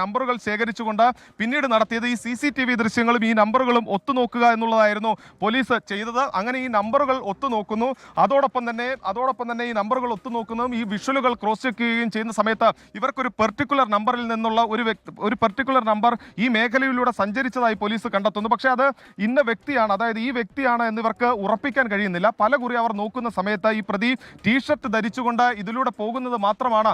നമ്പറുകൾ ശേഖരിച്ചുകൊണ്ട് പിന്നീട് നടത്തിയത് ഈ CCTV ദൃശ്യങ്ങളും ഈ നമ്പറുകളും ഒത്തുനോക്കുക എന്നുള്ളതായിരുന്നു പോലീസ് ചെയ്തത്. അങ്ങനെ ഈ നമ്പറുകൾ ഒത്തുനോക്കുന്നു, അതോടൊപ്പം തന്നെ ഈ നമ്പറുകൾ ഒത്തുനോക്കുന്നതും ഈ വിഷ്വലുകൾ ക്രോസ് ചെക്ക് ചെയ്യുകയും ചെയ്യുന്ന സമയത്ത് ഇവർക്കൊരു പെർട്ടിക്കുലർ നമ്പറിൽ നിന്നുള്ള ഒരു പെർട്ടിക്കുലർ നമ്പർ ഈ മേഖലയിലൂടെ സഞ്ചരിച്ചതായി പോലീസ് കണ്ടെത്തുന്നു. പക്ഷേ അത് ഇന്ന വ്യക്തിയാണ്, അതായത് ഈ വ്യക്തിയാണ് എന്നിവർക്ക് ഉറപ്പിക്കാൻ കഴിയുന്നില്ല. പല കുറി അവർ നോക്കുന്ന സമയത്ത് ഈ പ്രതി ടീഷർട്ട് ധരിച്ചുകൊണ്ട് ഇതിലൂടെ പോകുന്നത് മാത്രമാണ്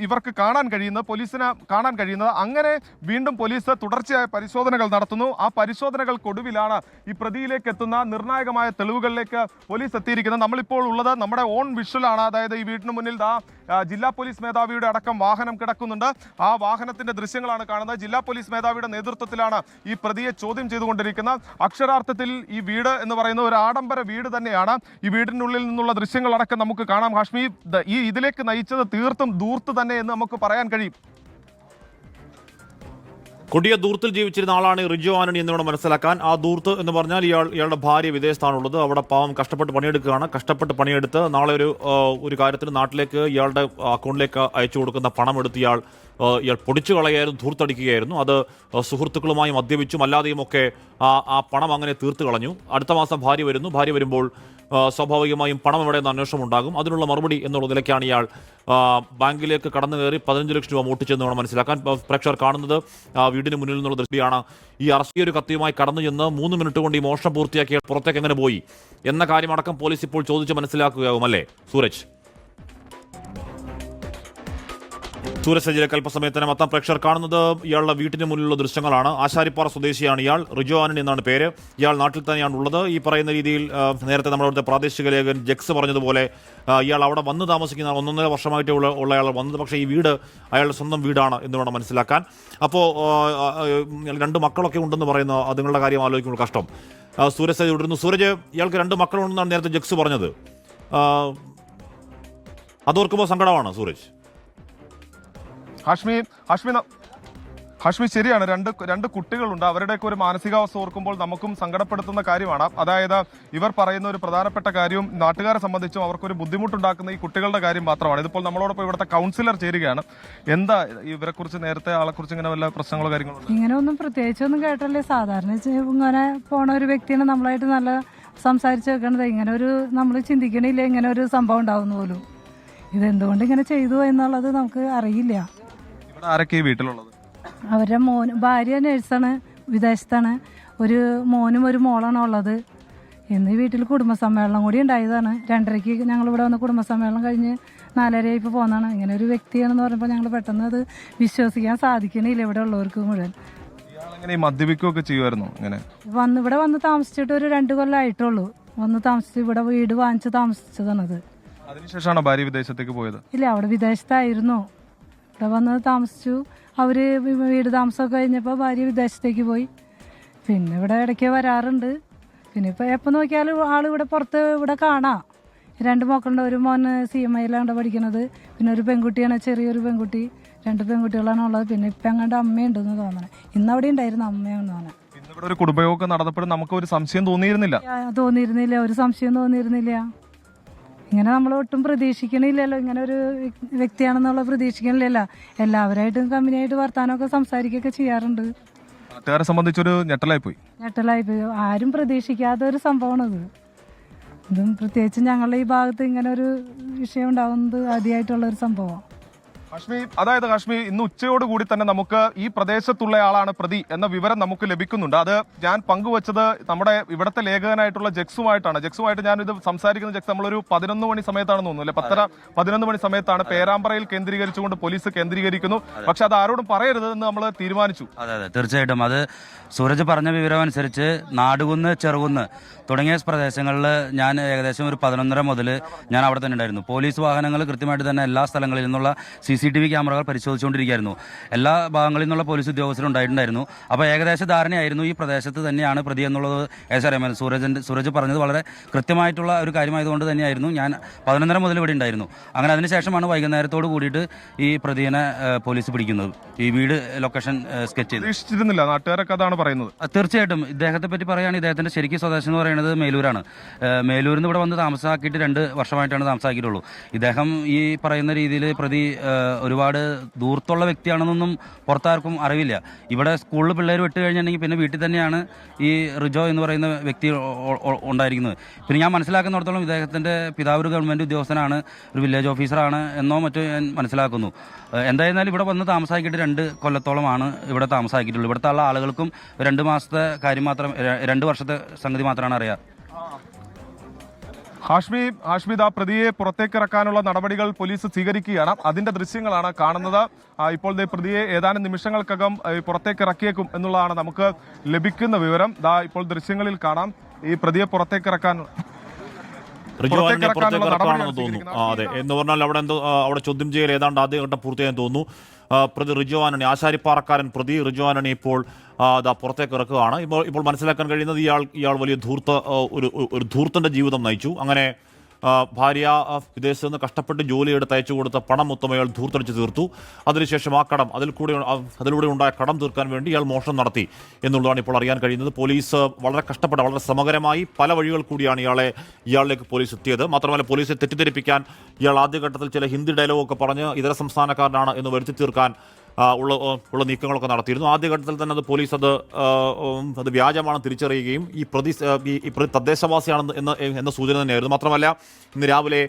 ഇവർക്ക് കാണാൻ കഴിയുന്നത്, പോലീസിന് കാണാൻ കഴിയുന്നത്. അങ്ങനെ വീണ്ടും പോലീസ് തുടർച്ചയായ പരിശോധനകൾ നടത്തുന്നു. ആ പരിശോധനകൾക്കൊടുവിലാണ് ഈ പ്രതിയിലേക്ക് എത്തുന്ന നിർണായകമായ തെളിവുകളിലേക്ക് പോലീസ് എത്തിയിരിക്കുന്നത്. നമ്മളിപ്പോൾ ഉള്ളത് നമ്മുടെ ഓൺ വിഷ്വലാണ്. അതായത് ഈ വീടിന് മുന്നിൽ ജില്ലാ പോലീസ് മേധാവിയുടെ അടക്കം വാഹനം കിടക്കുന്നുണ്ട്. ആ വാഹനത്തിന്റെ ദൃശ്യങ്ങളാണ് കാണുന്നത്. ജില്ലാ പോലീസ് മേധാവിയുടെ നേതൃത്വത്തിലാണ് ഈ പ്രതിയെ ചോദ്യം ചെയ്തുകൊണ്ടിരിക്കുന്നത്. അക്ഷരാർത്ഥത്തിൽ ഈ വീട് എന്ന് പറയുന്ന ഒരു ആഡംബര വീട് തന്നെയാണ്. ഈ വീടിനുള്ളിൽ നിന്നുള്ള ദൃശ്യങ്ങളടക്കം നമുക്ക് കാണാം. ഹാഷ്മി, ഇതിലേക്ക് നയിച്ചത് തീർത്തും ദൂർത്ത് തന്നെ എന്ന് നമുക്ക് പറയാൻ കഴിയും. കൊടിയ ദൂർത്തിൽ ജീവിച്ചിരുന്ന ആളാണ് റിജു ആന്റണി എന്നിവിടെ മനസ്സിലാക്കാൻ. ആ ദൂർത്ത് എന്ന് പറഞ്ഞാൽ ഇയാളുടെ ഭാര്യ വിദേശത്താണുള്ളത്. അവിടെ പാവം കഷ്ടപ്പെട്ട് പണിയെടുക്കുകയാണ്. കഷ്ടപ്പെട്ട് പണിയെടുത്ത് നാളെ ഒരു കാര്യത്തിന് നാട്ടിലേക്ക് ഇയാളുടെ അക്കൗണ്ടിലേക്ക് അയച്ചു കൊടുക്കുന്ന പണം എടുത്ത് ഇയാൾ പൊടിച്ചു കളയായിരുന്നു, ധൂർത്തടിക്കുകയായിരുന്നു. അത് സുഹൃത്തുക്കളുമായി മദ്യപിച്ചും അല്ലാതെയുമൊക്കെ ആ പണം അങ്ങനെ തീർത്തു കളഞ്ഞു. അടുത്ത മാസം ഭാര്യ വരുന്നു. ഭാര്യ വരുമ്പോൾ സ്വാഭാവികമായും പണം എവിടെയെന്ന് അന്വേഷണം ഉണ്ടാകും. അതിനുള്ള മറുപടി എന്നുള്ള നിലയ്ക്കാണ് ഇയാൾ ബാങ്കിലേക്ക് കടന്നു കയറി 15 ലക്ഷം രൂപ മോഷ്ടിച്ചെന്ന് വേണം മനസ്സിലാക്കാൻ. പ്രേക്ഷകർ കാണുന്നത് വീടിന് മുന്നിൽ നിന്നുള്ള ദൃഷ്ടിയാണ്. ഈ അറസ്റ്റ് ഒരു കത്തിയുമായി കടന്നു ചെന്ന് 3 മിനിറ്റ് കൊണ്ട് ഈ മോഷണം പൂർത്തിയാക്കിയ പുറത്തേക്ക് എങ്ങനെ പോയി എന്ന കാര്യമടക്കം പോലീസ് ഇപ്പോൾ ചോദിച്ച് മനസ്സിലാക്കുകയാകും, അല്ലേ സൂരജ്? സൂരജ് സജിലേക്ക് അല്പസമയത്തിന് മൊത്തം പ്രേക്ഷകർ കാണുന്നത് ഇയാളുടെ വീട്ടിന് മുന്നിലുള്ള ദൃശ്യങ്ങളാണ്. ആശാരിപ്പാറ സ്വദേശിയാണ് ഇയാൾ. റിജു ആന്റണി എന്നാണ് പേര്. ഇയാൾ നാട്ടിൽ തന്നെയാണ് ഉള്ളത്. ഈ പറയുന്ന രീതിയിൽ നേരത്തെ നമ്മുടെ പ്രാദേശിക ലേഖകൻ ജെക്സ് പറഞ്ഞതുപോലെ ഇയാൾ അവിടെ വന്ന് താമസിക്കുന്ന 1.5 വർഷമായിട്ട് ഉള്ള അയാൾ വന്നത്. പക്ഷേ ഈ വീട് അയാളുടെ സ്വന്തം വീടാണ് എന്ന് വേണം മനസ്സിലാക്കാൻ. അപ്പോൾ 2 മക്കളൊക്കെ ഉണ്ടെന്ന് പറയുന്നു. അതുങ്ങളുടെ കാര്യം ആലോചിക്കുമ്പോൾ കഷ്ടം. സൂരജ് സജി തുടരുന്നു. സൂരജ്, ഇയാൾക്ക് 2 മക്കളുണ്ടെന്നാണ് നേരത്തെ ജെക്സ് പറഞ്ഞത്. അതോർക്കുമ്പോൾ സങ്കടമാണ് സൂരജ്. ഹാഷ്മി ശരിയാണ്. രണ്ട് കുട്ടികളുണ്ട്. അവരുടെയൊക്കെ ഒരു മാനസികാവസ്ഥ ഓർക്കുമ്പോൾ നമുക്കും സങ്കടപ്പെടുത്തുന്ന കാര്യമാണ്. അതായത് ഇവർ പറയുന്ന ഒരു പ്രധാനപ്പെട്ട കാര്യവും നാട്ടുകാരെ സംബന്ധിച്ചും അവർക്കൊരു ബുദ്ധിമുട്ടുണ്ടാക്കുന്ന ഈ കുട്ടികളുടെ കാര്യം മാത്രമാണ്. ഇതിപ്പോൾ നമ്മളോടൊപ്പം ഇവിടുത്തെ കൗൺസിലർ ചേരുകയാണ്. എന്താ ഇവരെ കുറിച്ച്, നേരത്തെ ആളെ കുറിച്ച് ഇങ്ങനെ വല്ല പ്രശ്നങ്ങളോ കാര്യങ്ങളോ? ഇങ്ങനെ ഒന്നും പ്രത്യേകിച്ചൊന്നും കേട്ടല്ലേ. സാധാരണ ഇങ്ങനെ പോണ ഒരു വ്യക്തിയാണ് നമ്മളായിട്ട് നല്ല സംസാരിച്ച് വെക്കണത്. ഇങ്ങനെ ഒരു നമ്മൾ ചിന്തിക്കണില്ല ഇങ്ങനെ ഒരു സംഭവം ഉണ്ടാവുന്ന പോലും. ഇതെന്തുകൊണ്ട് ഇങ്ങനെ ചെയ്തു എന്നുള്ളത് നമുക്ക് അറിയില്ല. ആരൊക്കെ ഈ വീട്ടിലുള്ളത്? അവരുടെ ഭാര്യ നഴ്സാണ്, വിദേശത്താണ്. ഒരു മോനും ഒരു മോളാണ് ഉള്ളത്. ഇന്ന് വീട്ടിൽ കുടുംബസമ്മേളനം കൂടി ഉണ്ടായതാണ്. 2:30 ഞങ്ങളിവിടെ വന്ന് കുടുംബസമ്മേളനം കഴിഞ്ഞ് 4:30 ഇപ്പോൾ പോകുന്നതാണ്. ഇങ്ങനെ ഒരു വ്യക്തിയാണെന്ന് പറഞ്ഞപ്പോൾ ഞങ്ങൾ പെട്ടെന്ന് അത് വിശ്വസിക്കാൻ സാധിക്കണില്ല ഇവിടെ ഉള്ളവർക്ക് മുഴുവൻ. മദ്യപിക്കുകയൊക്കെ ചെയ്യുമായിരുന്നു? ഇവിടെ വന്ന് താമസിച്ചിട്ട് ഒരു 2 കൊല്ലമായിട്ടുള്ളൂ. വന്ന് താമസിച്ച് ഇവിടെ വീട് വാങ്ങിച്ച് താമസിച്ചതാണത്. അതിനുശേഷമാണ് ഭാര്യ വിദേശത്തേക്ക് പോയത്? ഇല്ല, അവിടെ വിദേശത്തായിരുന്നു. ഇവിടെ വന്ന് താമസിച്ചു. അവര് വീട് താമസമൊക്കെ കഴിഞ്ഞപ്പോൾ ഭാര്യ വിദേശത്തേക്ക് പോയി. പിന്നെ ഇവിടെ ഇടയ്ക്ക് വരാറുണ്ട്. പിന്നെ ഇപ്പോൾ എപ്പോൾ നോക്കിയാലും ആളിവിടെ പുറത്ത് ഇവിടെ കാണാം. 2 മക്കളുണ്ട്. ഒരു മോൻ CMIയിലാണ് പഠിക്കുന്നത്. പിന്നെ ഒരു പെൺകുട്ടിയാണ്, ചെറിയൊരു പെൺകുട്ടി. 2 പെൺകുട്ടികളാണ് ഉള്ളത്. പിന്നെ ഇപ്പം അങ്ങോട്ട് അമ്മയുണ്ടെന്ന് തോന്നണേ. ഇന്ന് അവിടെ ഉണ്ടായിരുന്നു അമ്മയാണെന്ന് തോന്നണേ. ഇവിടെ ഒരു കുടുംബയോഗം നടന്നപ്പോഴും നമുക്ക് ഒരു സംശയം തോന്നിയിരുന്നില്ല. ഒരു സംശയം തോന്നിയിരുന്നില്ല. ഇങ്ങനെ നമ്മൾ ഒട്ടും പ്രതീക്ഷിക്കണില്ലല്ലോ. ഇങ്ങനെ ഒരു വ്യക്തിയാണെന്നുള്ള പ്രതീക്ഷിക്കണില്ലല്ലോ. എല്ലാവരായിട്ടും കമ്പനിയായിട്ട് വർത്താനമൊക്കെ സംസാരിക്കുകയൊക്കെ ചെയ്യാറുണ്ട്. നാട്ടുകാരെ സംബന്ധിച്ചൊരു ഞെട്ടലായി പോയി. ആരും പ്രതീക്ഷിക്കാത്ത ഒരു സംഭവമാണത്. ഇതും പ്രത്യേകിച്ച് ഞങ്ങളുടെ ഈ ഭാഗത്ത് ഇങ്ങനെ ഒരു വിഷയം ഉണ്ടാവുന്നത് ആദ്യമായിട്ടുള്ള ഒരു സംഭവമാണ്. ഹാഷ്മി, ഇന്ന് ഉച്ചയോടുകൂടി തന്നെ നമുക്ക് ഈ പ്രദേശത്തുള്ള ആളാണ് പ്രതി എന്ന വിവരം നമുക്ക് ലഭിക്കുന്നുണ്ട്. അത് ഞാൻ പങ്കുവച്ചത് നമ്മുടെ ഇവിടുത്തെ ലേഖകനായിട്ടുള്ള ജെക്സുമായിട്ട് ഞാനിത് സംസാരിക്കുന്ന ജെക്സ് നമ്മളൊരു 11 മണി സമയത്താണെന്ന് തോന്നുന്നു അല്ലെ? 10:30-11 മണി സമയത്താണ്. പേരാമ്പ്രയിൽ കേന്ദ്രീകരിച്ചുകൊണ്ട് പോലീസ് കേന്ദ്രീകരിക്കുന്നു. പക്ഷെ അത് ആരോടും പറയരുത് എന്ന് നമ്മൾ തീരുമാനിച്ചു. അതെ, തീർച്ചയായിട്ടും. അത് സൂരജ് പറഞ്ഞ വിവരം അനുസരിച്ച് നാടുകുന്ന്, ചെറുകുന്ന് തുടങ്ങിയ പ്രദേശങ്ങളിൽ ഞാൻ ഏകദേശം ഒരു 11:30 മുതൽ ഞാൻ അവിടെ തന്നെ ഉണ്ടായിരുന്നു. പോലീസ് വാഹനങ്ങൾ കൃത്യമായിട്ട് തന്നെ എല്ലാ സ്ഥലങ്ങളിൽ നിന്നുള്ള CCTV ക്യാമറകൾ പരിശോധിച്ചുകൊണ്ടിരിക്കുകയായിരുന്നു. എല്ലാ ഭാഗങ്ങളിൽ നിന്നുള്ള പോലീസ് ഉദ്യോഗസ്ഥരും ഉണ്ടായിട്ടുണ്ടായിരുന്നു. അപ്പോൾ ഏകദേശ ധാരണയായിരുന്നു ഈ പ്രദേശത്ത് തന്നെയാണ് പ്രതി എന്നുള്ളത് ഏകദേശം അറിയാമായിരുന്നു. സൂരജ് പറഞ്ഞത് വളരെ കൃത്യമായിട്ടുള്ള ഒരു കാര്യമായതുകൊണ്ട് തന്നെയായിരുന്നു ഞാൻ 11:30 മുതൽ ഇവിടെ ഉണ്ടായിരുന്നു. അങ്ങനെ അതിനുശേഷമാണ് വൈകുന്നേരത്തോട് കൂടിയിട്ട് ഈ പ്രതിയെ പോലീസ് പിടിക്കുന്നത്. ഈ വീട് ലൊക്കേഷൻ സ്കെച്ച് ചെയ്ത് നാട്ടുകാരൊക്കെ അതാണ് പറയുന്നത്. തീർച്ചയായിട്ടും ഇദ്ദേഹത്തെ പറ്റി പറയുകയാണ്. ഇദ്ദേഹത്തിന്റെ ശരിക്കും സ്വദേശം എന്ന് പറയുന്നത് മേലൂരാണ്. മേലൂരിൽ നിന്ന് ഇവിടെ വന്ന് താമസാക്കിയിട്ട് 2 വർഷമായിട്ടാണ് താമസാക്കിയിട്ടുള്ളൂ. ഇദ്ദേഹം ഈ പറയുന്ന രീതിയിൽ പ്രതി ഒരുപാട് ദൂരത്തുള്ള വ്യക്തിയാണെന്നൊന്നും പുറത്താർക്കും അറിവില്ല. ഇവിടെ സ്കൂളിൽ പിള്ളേർ വിട്ട് കഴിഞ്ഞിട്ടുണ്ടെങ്കിൽ പിന്നെ വീട്ടിൽ തന്നെയാണ് ഈ റിജോ എന്ന് പറയുന്ന വ്യക്തി ഉണ്ടായിരിക്കുന്നത്. പിന്നെ ഞാൻ മനസ്സിലാക്കുന്നിടത്തോളം ഇദ്ദേഹത്തിൻ്റെ പിതാവ് ഒരു ഗവൺമെൻറ് ഉദ്യോഗസ്ഥനാണ്, ഒരു വില്ലേജ് ഓഫീസറാണ് എന്നോ മറ്റോ ഞാൻ മനസ്സിലാക്കുന്നു. എന്തായിരുന്നാലും ഇവിടെ വന്ന് താമസാക്കിയിട്ട് 2 കൊല്ലത്തോളമാണ് ഇവിടെ താമസാക്കിയിട്ടുള്ളൂ. ഇവിടുത്തെ ഉള്ള ആളുകൾക്കും 2 മാസത്തെ കാര്യം മാത്രം, 2 വർഷത്തെ സംഗതി മാത്രമാണ് അറിയാം. ഹാഷ്മിദ പ്രതിയെ പുറത്തേക്കിറക്കാനുള്ള നടപടികൾ പോലീസ് സ്വീകരിക്കുകയാണ്. അതിന്റെ ദൃശ്യങ്ങളാണ് കാണുന്നത്. ഇപ്പോൾ പ്രതിയെ ഏതാനും നിമിഷങ്ങൾക്കകം പുറത്തേക്കിറക്കിയേക്കും എന്നുള്ളതാണ് നമുക്ക് ലഭിക്കുന്ന വിവരം. ഇപ്പോൾ ദൃശ്യങ്ങളിൽ കാണാം ഈ പ്രതിയെ പുറത്തേക്കിറക്കാൻ പുറത്തേക്കിറക്കാണെന്ന് തോന്നുന്നു. അതെ, എന്ന് പറഞ്ഞാൽ അവിടെ ചോദ്യം ചെയ്യൽ ഏതാണ്ട് ആദ്യഘട്ടം പൂർത്തിയായെന്ന് തോന്നുന്നു. പ്രതി റിജോ ആന്റണി, ആശാരിപ്പാറക്കാരൻ പ്രതി റിജോ ആന്റണി ഇപ്പോൾ പുറത്തേക്ക് ഇറക്കുകയാണ്. ഇപ്പോൾ മനസ്സിലാക്കാൻ കഴിയുന്നത് ഇയാൾ വലിയ ഒരു ധൂർത്തന്റെ ജീവിതം നയിച്ചു. അങ്ങനെ ഭാര്യ വിദേശത്ത് നിന്ന് കഷ്ടപ്പെട്ട് ജോലിയെടുത്ത് അയച്ചു കൊടുത്ത പണം മൊത്തം അയാൾ ധൂർത്തടിച്ച് തീർത്തു. അതിനുശേഷം ആ കടം അതിലൂടെ ഉണ്ടായ കടം തീർക്കാൻ വേണ്ടി ഇയാൾ മോഷണം നടത്തി എന്നുള്ളതാണ് ഇപ്പോൾ അറിയാൻ കഴിയുന്നത്. പോലീസ് വളരെ കഷ്ടപ്പെട്ട് വളരെ ശ്രമകരമായി പല വഴികൾ കൂടിയാണ് ഇയാളിലേക്ക് പോലീസ് എത്തിയത്. മാത്രമല്ല പോലീസെ തെറ്റിദ്ധരിപ്പിക്കാൻ ഇയാൾ ആദ്യഘട്ടത്തിൽ ചില ഹിന്ദി ഡയലോഗൊക്കെ പറഞ്ഞ് ഇതര സംസ്ഥാനക്കാരനാണ് എന്ന് വരുത്തി തീർക്കാൻ ഉള്ള നീക്കങ്ങളൊക്കെ നടത്തിയിരുന്നു. ആദ്യഘട്ടത്തിൽ തന്നെ പോലീസ് അത് വ്യാജമാണ് തിരിച്ചറിയുകയും ഈ പ്രതി തദ്ദേശവാസിയാണെന്ന് എന്ന സൂചന തന്നെയായിരുന്നു. മാത്രമല്ല ഇന്ന് രാവിലെ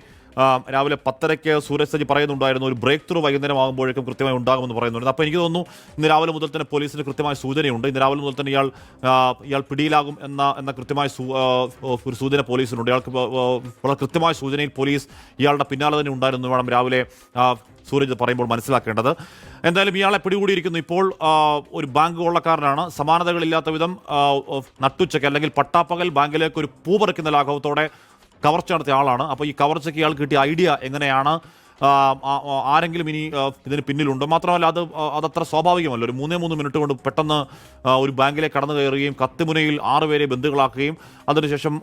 10:30 സൂരജ് സജി പറയുന്നുണ്ടായിരുന്നു ഒരു ബ്രേക്ക് ത്രൂ വൈകുന്നേരം ആകുമ്പോഴേക്കും കൃത്യമായി ഉണ്ടാകുമെന്ന് പറയുന്നുണ്ട്. അപ്പോൾ എനിക്ക് തോന്നുന്നു ഇന്ന് രാവിലെ മുതൽ തന്നെ പോലീസിന് കൃത്യമായ സൂചനയുണ്ട്. ഇന്ന് രാവിലെ മുതൽ തന്നെ ഇയാൾ പിടിയിലാകും എന്ന കൃത്യമായ ഒരു സൂചന പോലീസിനുണ്ട്. ഇയാൾക്ക് വളരെ കൃത്യമായ സൂചനയിൽ പോലീസ് ഇയാളുടെ പിന്നാലെ തന്നെ ഉണ്ടായിരുന്നു വേണം രാവിലെ സൂരജ് പറയുമ്പോൾ മനസ്സിലാക്കേണ്ടത്. എന്തായാലും ഇയാളെ പിടികൂടിയിരിക്കുന്നു. ഇപ്പോൾ ഒരു ബാങ്ക് കൊള്ളക്കാരനാണ്. സമാനതകളില്ലാത്ത വിധം നട്ടുച്ചയ്ക്ക് അല്ലെങ്കിൽ പട്ടാപ്പകൽ ബാങ്കിലേക്ക് ഒരു പൂ പറിക്കുന്ന ലാഘവത്തോടെ കവർച്ച നടത്തിയ ആളാണ്. അപ്പോൾ ഈ കവർച്ചയ്ക്ക് ഇയാൾ കിട്ടിയ ഐഡിയ എങ്ങനെയാണ്, ആരെങ്കിലും ഇനി ഇതിന് പിന്നിലുണ്ടോ? മാത്രമല്ല അതത്ര സ്വാഭാവികമല്ല. ഒരു 3 മിനിറ്റ് കൊണ്ട് പെട്ടെന്ന് ഒരു ബാങ്കിലേക്ക് കടന്നു കയറുകയും കത്തിമുനയിൽ 6 പേരെ ബന്ധുക്കളാക്കുകയും അതിനുശേഷം